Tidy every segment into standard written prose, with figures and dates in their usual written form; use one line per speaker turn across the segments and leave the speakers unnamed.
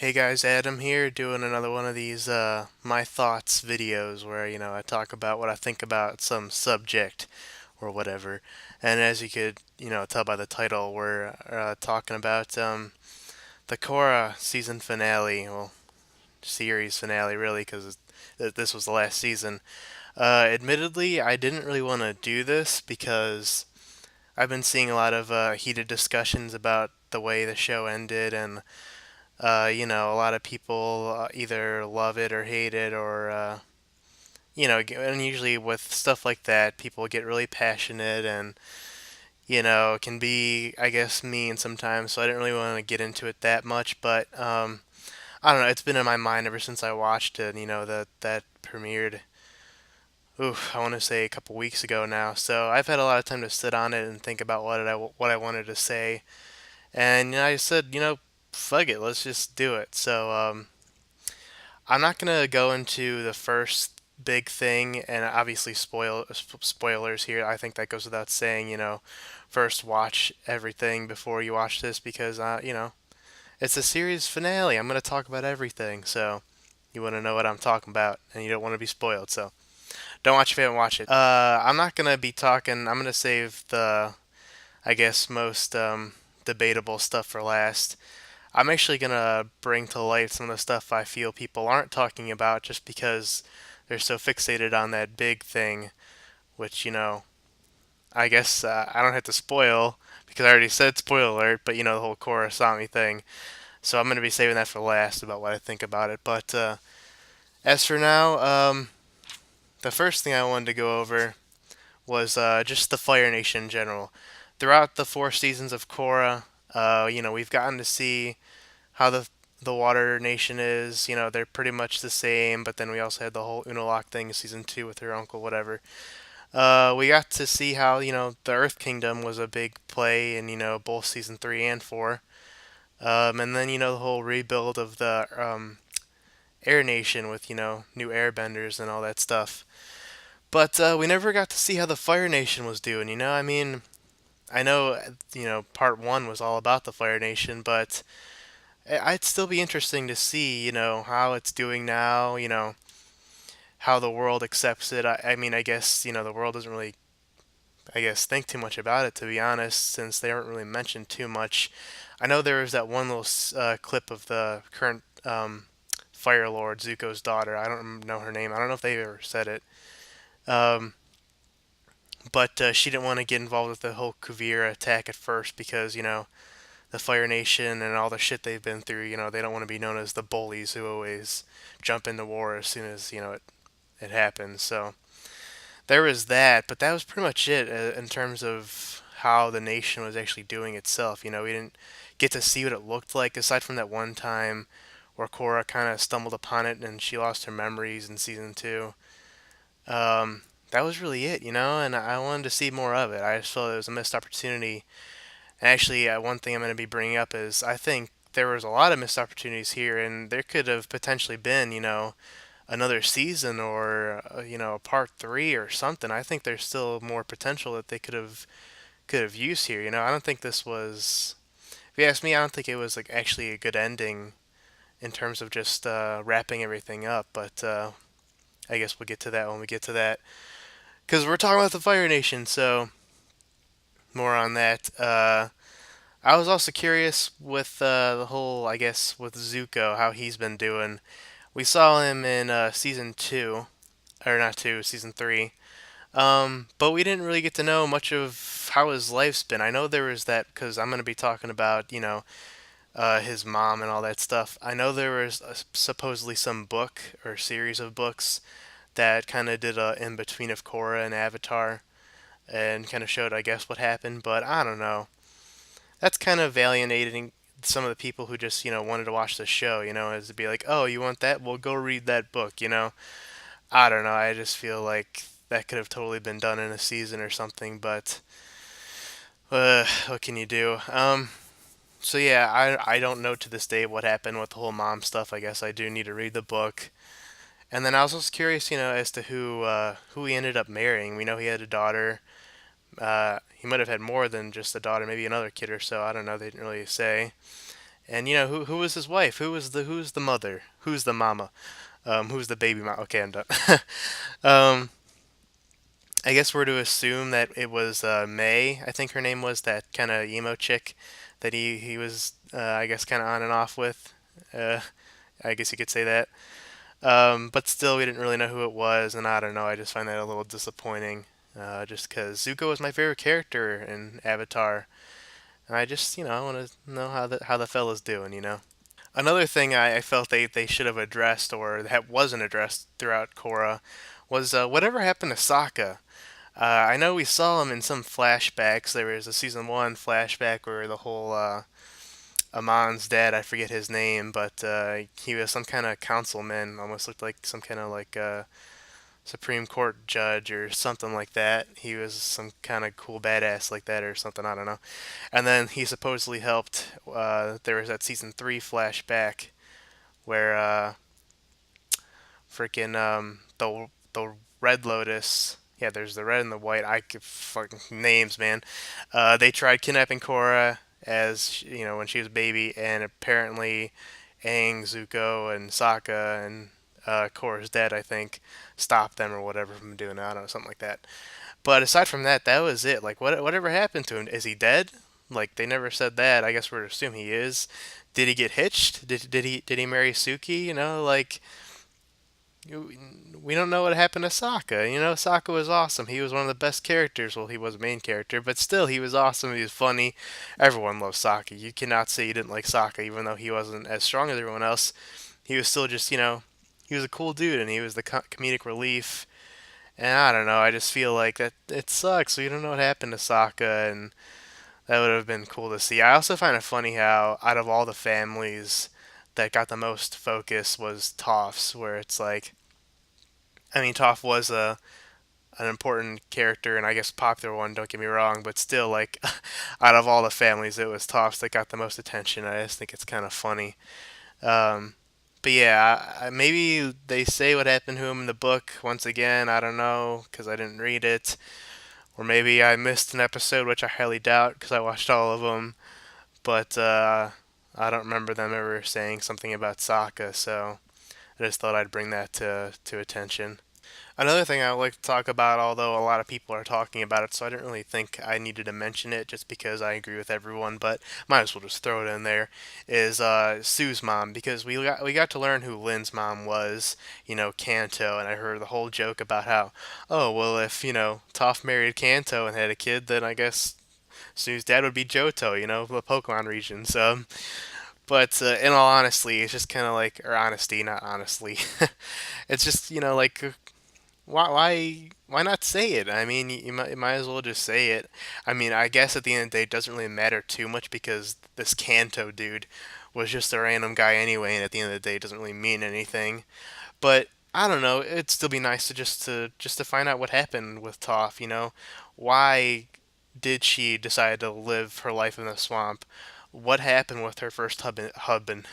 Hey guys, Adam here doing another one of these my thoughts videos where I talk about what I think about some subject or whatever. And as you could tell by the title, we're talking about the Korra season finale, well, series finale really, because this was the last season. Admittedly, I didn't really want to do this because I've been seeing a lot of heated discussions about the way the show ended, and a lot of people either love it or hate it, or and usually with stuff like that, people get really passionate and it can be, I guess, mean sometimes. So I didn't really want to get into it that much, but I don't know. It's been in my mind ever since I watched it. That premiered. Ooh, I want to say a couple weeks ago now. So I've had a lot of time to sit on it and think about what I wanted to say. And I said, fuck it, let's just do it. So I'm not gonna go into the first big thing, and obviously spoilers here. I think that goes without saying. First watch everything before you watch this because it's a series finale. I'm gonna talk about everything, so you want to know what I'm talking about, and you don't want to be spoiled. So don't watch if you haven't watched it. I'm not gonna be talking. I'm gonna save the, I guess, most debatable stuff for last. I'm actually gonna bring to light some of the stuff I feel people aren't talking about just because they're so fixated on that big thing, which, I guess I don't have to spoil because I already said spoiler alert, but the whole Korra thing. So I'm gonna be saving that for last about what I think about it. But as for now, the first thing I wanted to go over was just the Fire Nation in general. Throughout the 4 seasons of Korra, we've gotten to see how the Water Nation is. They're pretty much the same, but then we also had the whole Unalaq thing in season 2 with her uncle, whatever. We got to see how the Earth Kingdom was a big play in both season 3 and 4, and then the whole rebuild of the Air Nation with new Airbenders and all that stuff. But we never got to see how the Fire Nation was doing. I mean, I know part 1 was all about the Fire Nation, but I'd still be interesting to see, how it's doing now, how the world accepts it. I mean, I guess, the world doesn't really, I guess, think too much about it, to be honest, since they aren't really mentioned too much. I know there was that one little clip of the current Fire Lord, Zuko's daughter. I don't know her name. I don't know if they ever said it. Um, but she didn't want to get involved with the whole Kuvira attack at first because, the Fire Nation and all the shit they've been through, they don't want to be known as the bullies who always jump into war as soon as, it happens. So there was that, but that was pretty much it in terms of how the nation was actually doing itself. We didn't get to see what it looked like aside from that one time where Korra kind of stumbled upon it and she lost her memories in season 2. That was really it, and I wanted to see more of it. I just felt it was a missed opportunity. And actually, one thing I'm going to be bringing up is I think there was a lot of missed opportunities here, and there could have potentially been, another season or a part 3 or something. I think there's still more potential that they could have used here. I don't think this was. If you ask me, I don't think it was like actually a good ending in terms of just wrapping everything up. But I guess we'll get to that when we get to that, because we're talking about the Fire Nation. So more on that. I was also curious with the whole, I guess, with Zuko, how he's been doing. We saw him in season 2, or not 2, season 3. But we didn't really get to know much of how his life's been. I know there was that because I'm going to be talking about, his mom and all that stuff. I know there was supposedly some book or series of books that kind of did a in between of Korra and Avatar and kind of showed, I guess, what happened. But I don't know. That's kind of alienating some of the people who just wanted to watch the show. As to be like, oh, you want that? Well, go read that book. I don't know. I just feel like that could have totally been done in a season or something. But what can you do? So yeah, I don't know to this day what happened with the whole mom stuff. I guess I do need to read the book. And then I was also curious, as to who he ended up marrying. We know he had a daughter. He might have had more than just a daughter, maybe another kid or so. I don't know. They didn't really say. And who was his wife? Who's the mother? Who's the mama? Who's the baby mama? Okay, I'm done. um, I guess we're to assume that it was May. I think her name was, that kind of emo chick that he was, I guess, kind of on and off with. Uh, I guess you could say that. But still, we didn't really know who it was, and I don't know. I just find that a little disappointing. Just because Zuko was my favorite character in Avatar, and I just, I want to know how the fella's doing. Another thing I felt they should have addressed, or that wasn't addressed throughout Korra, was whatever happened to Sokka. I know we saw him in some flashbacks. There was a season one flashback where the whole Amon's dad, I forget his name, but he was some kind of councilman, almost looked like some kind of like Supreme Court judge or something like that. He was some kind of cool badass like that or something, I don't know. And then he supposedly helped. There was that season three flashback where freaking the Red Lotus. Yeah, there's the red and the white. I could fucking names, man. They tried kidnapping Korra as when she was a baby, and apparently Aang, Zuko, and Sokka and Korra's dad, I think, stopped them or whatever from doing it. I don't know, something like that. But aside from that, that was it. Like, whatever happened to him? Is he dead? Like, they never said that. I guess we're to assume he is. Did he get hitched? Did he marry Suki? Like we don't know what happened to Sokka. Sokka was awesome. He was one of the best characters. Well, he was a main character, but still, he was awesome. He was funny. Everyone loves Sokka. You cannot say you didn't like Sokka, even though he wasn't as strong as everyone else. He was still just, he was a cool dude, and he was the comedic relief. And I don't know. I just feel like that it sucks. We don't know what happened to Sokka, and that would have been cool to see. I also find it funny how, out of all the families that got the most focus, was Toph's, where it's like, I mean, Toph was an important character and I guess popular one. Don't get me wrong, but still, like, out of all the families, it was Toph's that got the most attention. I just think it's kind of funny. Um, but yeah, maybe they say what happened to him in the book once again. I don't know because I didn't read it, or maybe I missed an episode, which I highly doubt because I watched all of them. But I don't remember them ever saying something about Sokka, so I just thought I'd bring that to attention. Another thing I would like to talk about, although a lot of people are talking about it, so I didn't really think I needed to mention it just because I agree with everyone, but might as well just throw it in there, is Sue's mom, because we got to learn who Lynn's mom was, Kanto, and I heard the whole joke about how, oh, well, if, Toph married Kanto and had a kid, then I guess Sue's dad would be Johto, the Pokemon regions. But in all honesty, it's just kind of like, or honesty, not honestly, it's just, like, why not say it? I mean, you might as well just say it. I mean, I guess at the end of the day, it doesn't really matter too much because this Kanto dude was just a random guy anyway, and at the end of the day, it doesn't really mean anything. But I don't know. It'd still be nice to find out what happened with Toph. Why did she decide to live her life in the swamp? What happened with her first husband?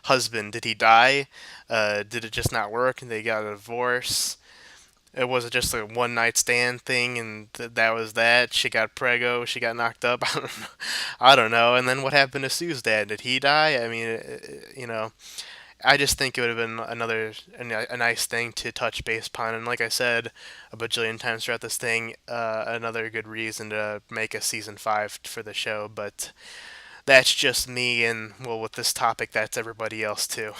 Husband? Did he die? Did it just not work and they got a divorce? It was just a one night stand thing, and that was that. She got prego. She got knocked up. I don't know. I don't know. And then what happened to Sue's dad? Did he die? I mean, I just think it would have been a nice thing to touch base upon. And like I said a bajillion times throughout this thing, another good reason to make a season five for the show. But that's just me, and well, with this topic, that's everybody else too.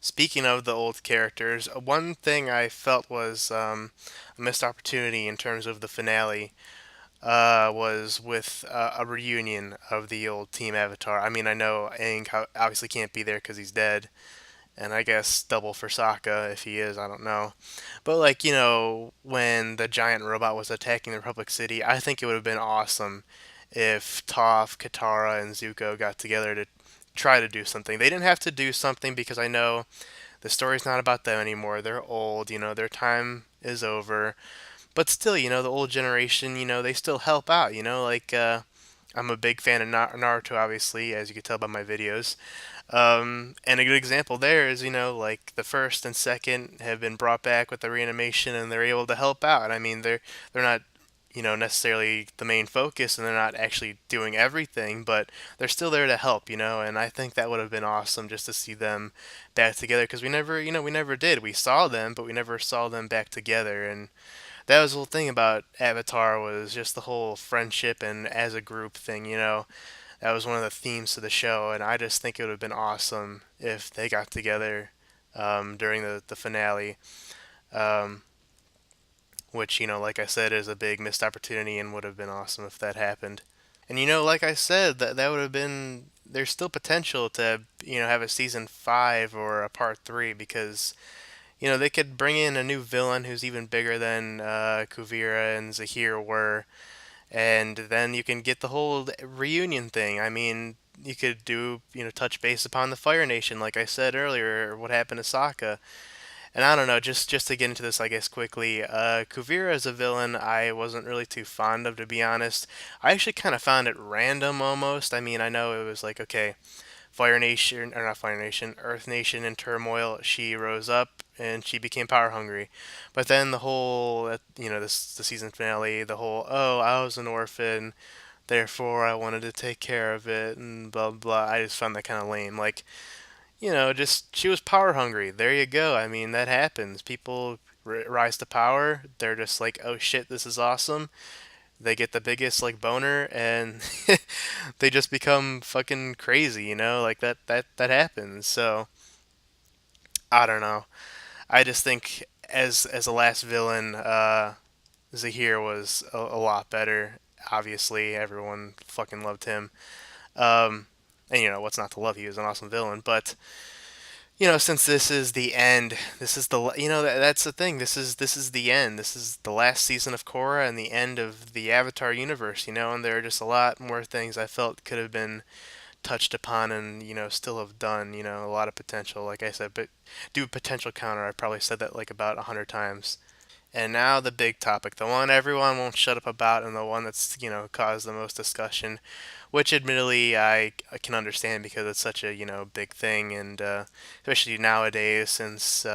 Speaking of the old characters, one thing I felt was a missed opportunity in terms of the finale was with a reunion of the old Team Avatar. I mean, I know Aang obviously can't be there because he's dead, and I guess double for Sokka if he is, I don't know. But, like, when the giant robot was attacking the Republic City, I think it would have been awesome if Toph, Katara, and Zuko got together to try to do something. They didn't have to do something because I know the story's not about them anymore. They're old, their time is over. But still, the old generation, they still help out, like I'm a big fan of Naruto, obviously, as you can tell by my videos. And a good example there is, like the first and second have been brought back with the reanimation, and they're able to help out. I mean, they're not, necessarily the main focus, and they're not actually doing everything, but they're still there to help, and I think that would have been awesome just to see them back together because we never did. We saw them, but we never saw them back together, and that was the whole thing about Avatar was just the whole friendship and as a group thing, That was one of the themes of the show, and I just think it would have been awesome if they got together during the finale. Um, which, like I said, is a big missed opportunity and would have been awesome if that happened. And like I said, that would have been there's still potential to have a season 5 or a part 3 because they could bring in a new villain who's even bigger than Kuvira and Zahir were, and then you can get the whole reunion thing. I mean, you could do touch base upon the Fire Nation, like I said earlier, or what happened to Sokka. And I don't know, just to get into this, I guess quickly, Kuvira as a villain, I wasn't really too fond of, to be honest. I actually kind of found it random almost. I mean, I know it was like, okay, Fire Nation, or not Fire Nation, Earth Nation in turmoil. She rose up and she became power hungry. But then the whole, the season finale, the whole, oh, I was an orphan, therefore I wanted to take care of it, and blah blah. I just found that kind of lame. Like, just she was power hungry. There you go. I mean, that happens. People rise to power. They're just like, oh shit, this is awesome. They get the biggest like boner, and they just become fucking crazy. Like that happens. So I don't know. I just think as a last villain, Zahir was a lot better. Obviously, everyone fucking loved him. And what's not to love? He was an awesome villain, but since this is the end, this is that's the thing. This is the end. This is the last season of Korra and the end of the Avatar universe. And there are just a lot more things I felt could have been touched upon and still have done. A lot of potential, like I said. But do potential counter. I probably said that like about 100 times. And now the big topic, the one everyone won't shut up about, and the one that's caused the most discussion, which admittedly I can understand because it's such a big thing, and especially nowadays since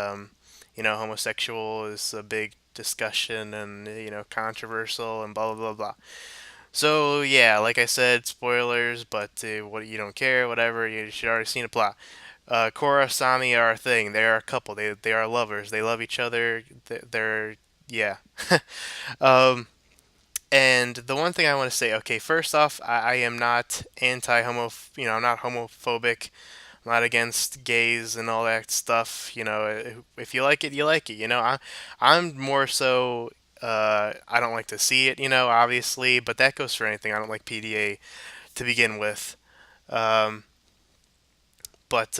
homosexual is a big discussion and controversial and blah blah blah blah. So yeah, like I said, spoilers, but what you don't care, whatever, you should already seen a plot. Korra, Sami are a thing. They are a couple. They are lovers. They love each other. They're yeah. um, and the one thing I want to say, okay, first off, I am not anti-homo. I'm not homophobic. I'm not against gays and all that stuff. If you like it, you like it. I'm more so. I don't like to see it. Obviously, but that goes for anything. I don't like PDA to begin with. Um, but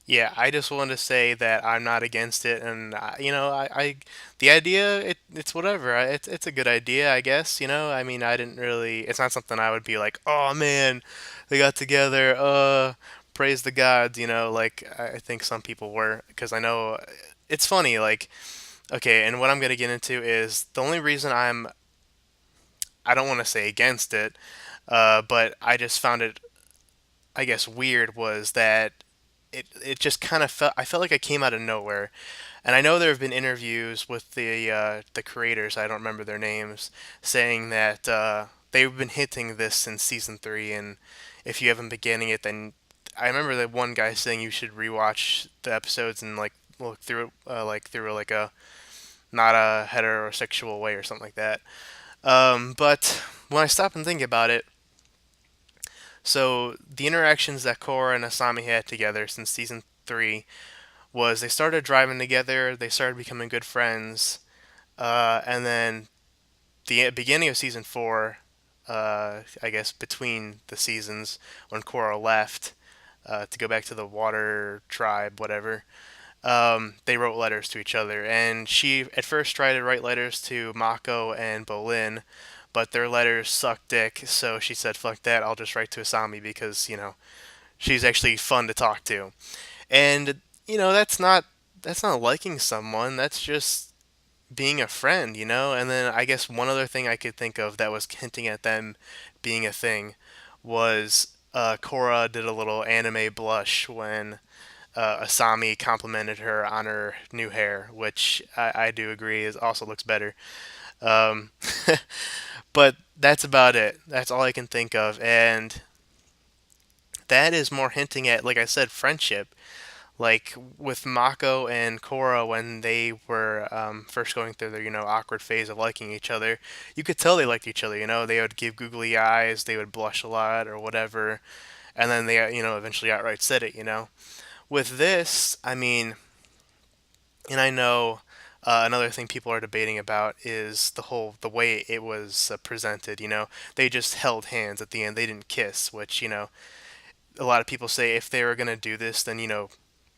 yeah, I just wanted to say that I'm not against it, and the idea, it's whatever. It's a good idea, I guess. I mean, I didn't really. It's not something I would be like, oh man, they got together. Praise the gods. Like I think some people were, because I know it's funny. Like, okay, and what I'm gonna get into is the only reason I don't want to say against it, but I just found it, I guess, weird was that it just kind of felt I felt like it came out of nowhere. And I know there have been interviews with the creators, I don't remember their names, saying that they've been hinting this since season 3, and if you haven't been getting it, then I remember that one guy saying you should rewatch the episodes and like look through it like through like a not a heterosexual way or something like that. But when I stop and think about it, so the interactions that Korra and Asami had together since season 3 was they started driving together, they started becoming good friends, and then the beginning of season 4, I guess between the seasons when Korra left to go back to the Water Tribe, whatever, they wrote letters to each other, and she at first tried to write letters to Mako and Bolin, but their letters sucked dick. So she said, "Fuck that! I'll just write to Asami because she's actually fun to talk to." And that's not liking someone. That's just being a friend. And then I guess one other thing I could think of that was hinting at them being a thing was Korra did a little anime blush when Asami complimented her on her new hair, which I do agree is also looks better. Um, but that's about it. That's all I can think of, and that is more hinting at, like I said, friendship. Like with Mako and Korra when they were first going through their awkward phase of liking each other, you could tell they liked each other. They would give googly eyes, they would blush a lot or whatever, and then they eventually outright said it. With this, I mean, and I know another thing people are debating about is the way it was presented. They just held hands at the end. They didn't kiss, which a lot of people say if they were gonna do this, then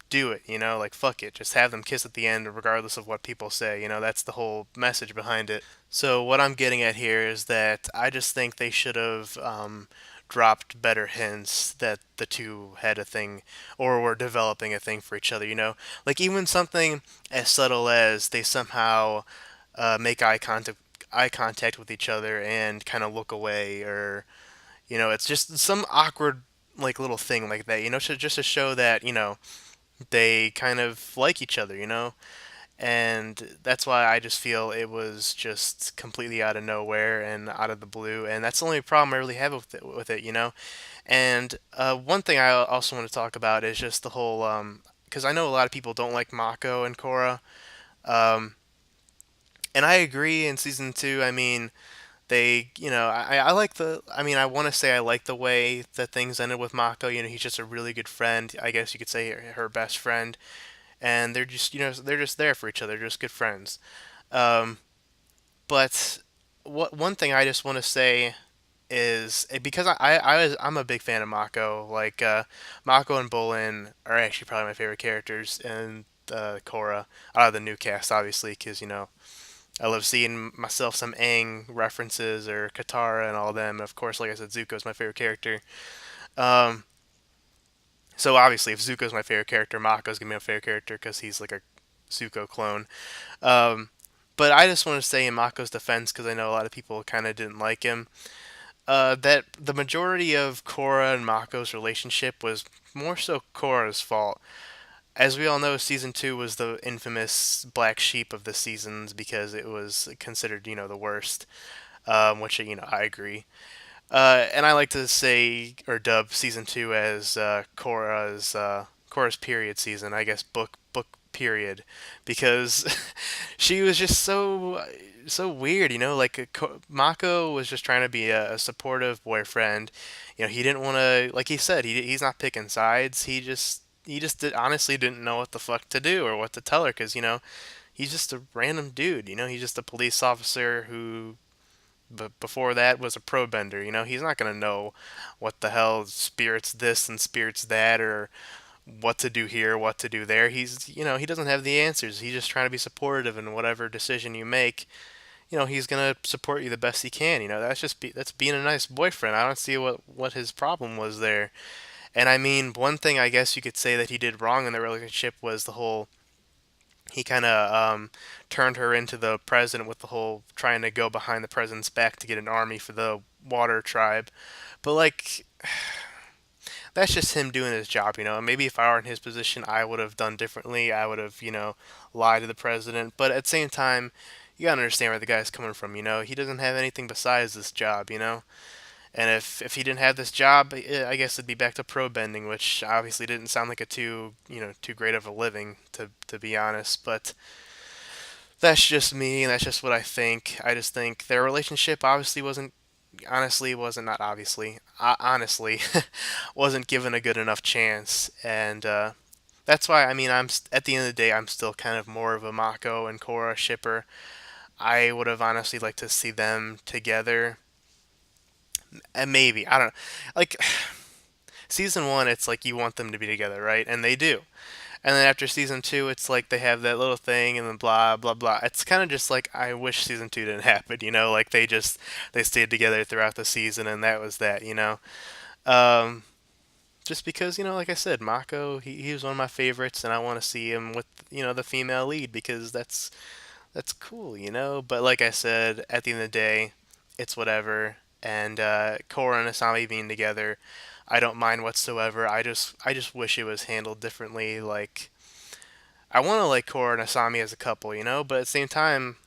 do it. Like fuck it, just have them kiss at the end, regardless of what people say. That's the whole message behind it. So what I'm getting at here is that I just think they should have dropped better hints that the two had a thing or were developing a thing for each other. Like even something as subtle as they somehow make eye contact with each other and kind of look away, or it's just some awkward like little thing like that. Just to show that they kind of like each other. And that's why I just feel it was just completely out of nowhere and out of the blue, and that's the only problem I really have with it. And one thing I also want to talk about is just the whole, because I know a lot of people don't like Mako and Korra, um, and I agree. In season two, I mean, I like I mean, I want to say I like the way that things ended with Mako. He's just a really good friend. I guess you could say her best friend, and they're just there for each other, just good friends. Um, but what one thing I just want to say is because I'm a big fan of Mako. Like Mako and Bolin are actually probably my favorite characters, and Korra out of the new cast, obviously, because I love seeing myself some Aang references or Katara and all them. And of course, like I said, Zuko's my favorite character. Um, so obviously, if Zuko's my favorite character, Mako's gonna be my favorite character because he's like a Zuko clone. Um, but I just want to say in Mako's defense, because I know a lot of people kind of didn't like him, that the majority of Korra and Mako's relationship was more so Korra's fault. As we all know, season two was the infamous black sheep of the seasons because it was considered, the worst. Which I agree. And I like to say or dub season two as Korra's period season. I guess book period, because she was just so weird. Like Mako was just trying to be a supportive boyfriend. He didn't want to, like he said, he's not picking sides. He just honestly didn't know what the fuck to do or what to tell her, because he's just a random dude. He's just a police officer who, but before that, was a pro bender. He's not gonna know what the hell spirits this and spirits that, or what to do here, what to do there. He doesn't have the answers. He's just trying to be supportive in whatever decision you make. He's gonna support you the best he can. That's being a nice boyfriend. I don't see what his problem was there. And I mean, one thing I guess you could say that he did wrong in the relationship was the whole, he kind of turned her into the president with the whole trying to go behind the president's back to get an army for the water tribe. But like, that's just him doing his job. Maybe if I were in his position, I would have done differently. I would have, lied to the president. But at the same time, you gotta understand where the guy's coming from. He doesn't have anything besides this job. And if he didn't have this job, I guess it'd be back to pro bending, which obviously didn't sound like a too great of a living, to be honest. But that's just me, and that's just what I think. I just think their relationship obviously wasn't, honestly wasn't, not obviously, honestly, wasn't given a good enough chance, and that's why, I mean, at the end of the day, I'm still kind of more of a Mako and Korra shipper. I would have honestly liked to see them together, and maybe, I don't know, like season one, it's like you want them to be together, right? And they do. And then after season two, it's like they have that little thing, and then blah blah blah. It's kind of just like I wish season two didn't happen. Like they stayed together throughout the season, and that was that. Um, just because like I said, Mako, he was one of my favorites, and I want to see him with the female lead, because that's cool. But like I said, at the end of the day, it's whatever. And Korra and Asami being together, I don't mind whatsoever. I just wish it was handled differently. Like I want to like Korra and Asami as a couple, but at the same time,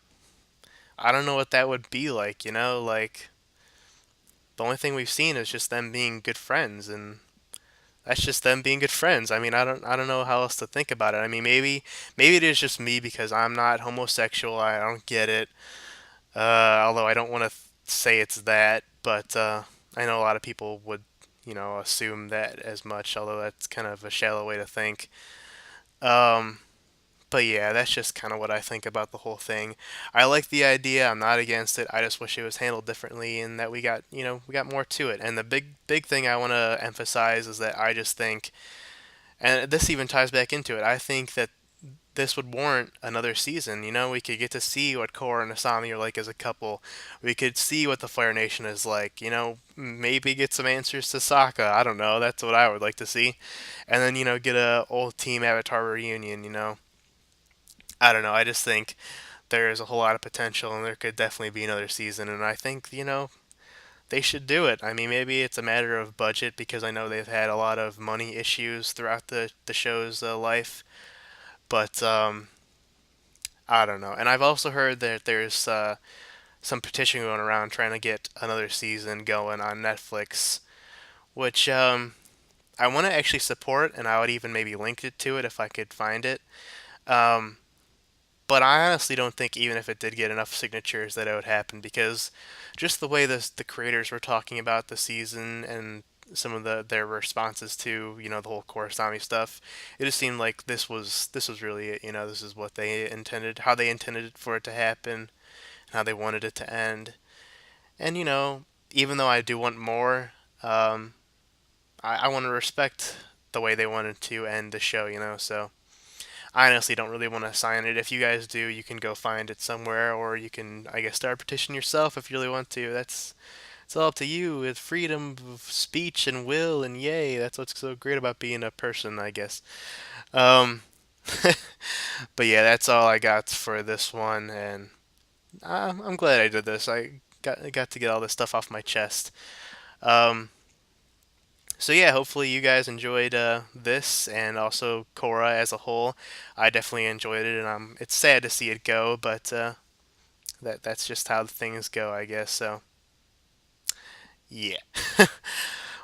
I don't know what that would be like, like the only thing we've seen is just them being good friends, and that's just them being good friends. I mean, I don't know how else to think about it. I mean, maybe it is just me because I'm not homosexual. I don't get it. Although I don't want to say it's that, but I know a lot of people would, assume that as much. Although that's kind of a shallow way to think. Um, but yeah, that's just kind of what I think about the whole thing. I like the idea. I'm not against it. I just wish it was handled differently and that we got more to it. And the big thing I want to emphasize is that I just think, and this even ties back into it. I think that this would warrant another season. We could get to see what Korra and Asami are like as a couple. We could see what the Fire Nation is like. Maybe get some answers to Sokka. I don't know. That's what I would like to see. And then get a old Team Avatar reunion. I don't know. I just think there's a whole lot of potential, and there could definitely be another season. And I think they should do it. I mean, maybe it's a matter of budget because I know they've had a lot of money issues throughout the show's life. But I don't know. And I've also heard that there's some petition going around trying to get another season going on Netflix, which I want to actually support, and I would even maybe link it to it if I could find it. Um, but I honestly don't think even if it did get enough signatures that it would happen because just the way the creators were talking about the season and some of their responses to the whole Korosami stuff, it just seemed like this was really it. This is what they intended, how they intended for it to happen, and how they wanted it to end. And even though I do want more, I want to respect the way they wanted to end the show. So I honestly don't really want to sign it. If you guys do, you can go find it somewhere, or you can, I guess, start a petition yourself if you really want to. That's it's all up to you. With freedom of speech and will, and yay, that's what's so great about being a person, I guess. Um, but yeah, that's all I got for this one, and I'm glad I did this. I got to get all this stuff off my chest. Um, so yeah, hopefully you guys enjoyed this and also Korra as a whole. I definitely enjoyed it, and it's sad to see it go, but that's just how things go, I guess. So yeah.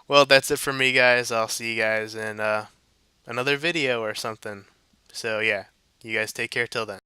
Well, that's it for me, guys. I'll see you guys in another video or something. So yeah, you guys take care till then.